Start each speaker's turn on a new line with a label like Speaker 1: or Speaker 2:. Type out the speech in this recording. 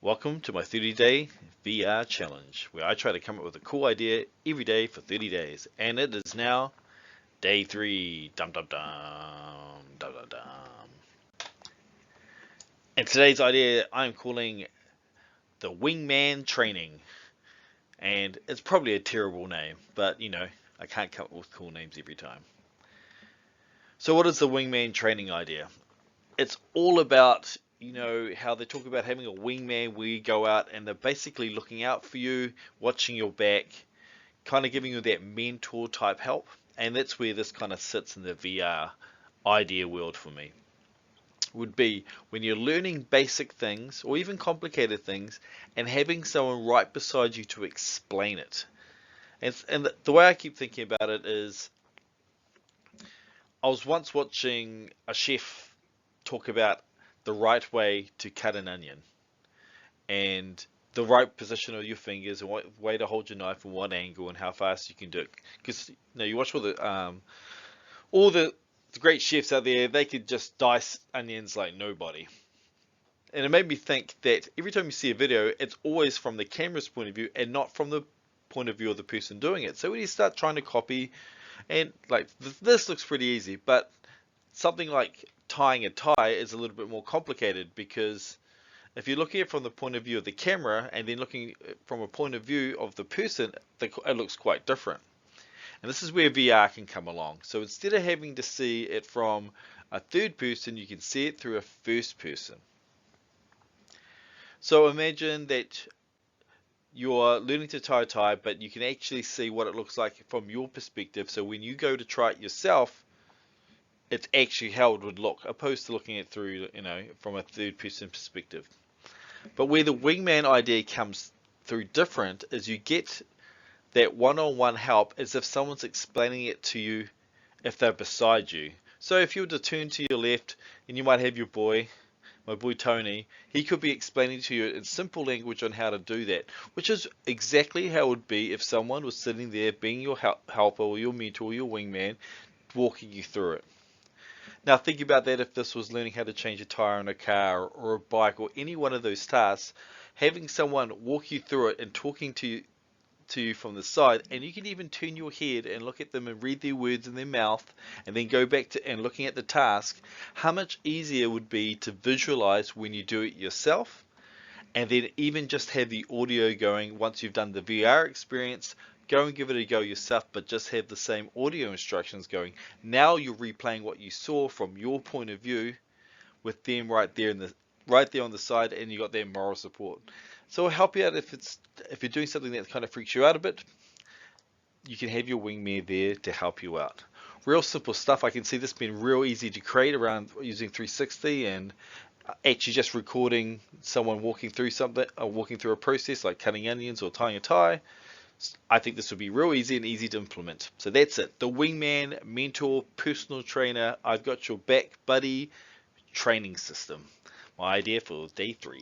Speaker 1: Welcome to my 30-day VR challenge, where I try to come up with a cool idea every day for 30 days. And it is now day 3. Dum dum dum. Dum dum dum. And today's idea I'm calling the Wingman Training. And it's probably a terrible name, but I can't come up with cool names every time. So what is the Wingman Training idea? It's all about how they talk about having a wingman where you go out and they're basically looking out for you, watching your back, kind of giving you that mentor type help. And that's where this kind of sits in the VR idea world for me. Would be when you're learning basic things or even complicated things and having someone right beside you to explain it. And the way I keep thinking about it is, I was once watching a chef talk about the right way to cut an onion and the right position of your fingers and what way to hold your knife and what angle and how fast you can do it. Because you watch all the great chefs out there, they could just dice onions like nobody. And it made me think that every time you see a video, it's always from the camera's point of view and not from the point of view of the person doing it. So when you start trying to copy, and like this looks pretty easy, but something like tying a tie is a little bit more complicated, because if you're looking at it from the point of view of the camera and then looking from a point of view of the person, it looks quite different. And this is where VR can come along. So instead of having to see it from a third person, you can see it through a first person. So imagine that you're learning to tie a tie, but you can actually see what it looks like from your perspective. So when you go to try it yourself, it's actually how it would look, opposed to looking at it through, from a third person perspective. But where the wingman idea comes through different is you get that one-on-one help as if someone's explaining it to you if they're beside you. So if you were to turn to your left and you might have my boy Tony, he could be explaining to you in simple language on how to do that, which is exactly how it would be if someone was sitting there being your helper or your mentor or your wingman, walking you through it. Now think about that if this was learning how to change a tire on a car or a bike or any one of those tasks, having someone walk you through it and talking to you from the side, and you can even turn your head and look at them and read their words in their mouth and then go back to and looking at the task, how much easier it would be to visualize when you do it yourself, and then even just have the audio going once you've done the VR experience. Go and give it a go yourself, but just have the same audio instructions going. Now you're replaying what you saw from your point of view with them right there on the side, and you got their moral support. So it'll help you out if you're doing something that kind of freaks you out a bit. You can have your wingman there to help you out. Real simple stuff. I can see this being real easy to create around using 360 and actually just recording someone walking through something, or walking through a process like cutting onions or tying a tie. I think this would be real easy and easy to implement. So that's it. The Wingman Mentor Personal Trainer, I've got your back buddy training system. My idea for day 3.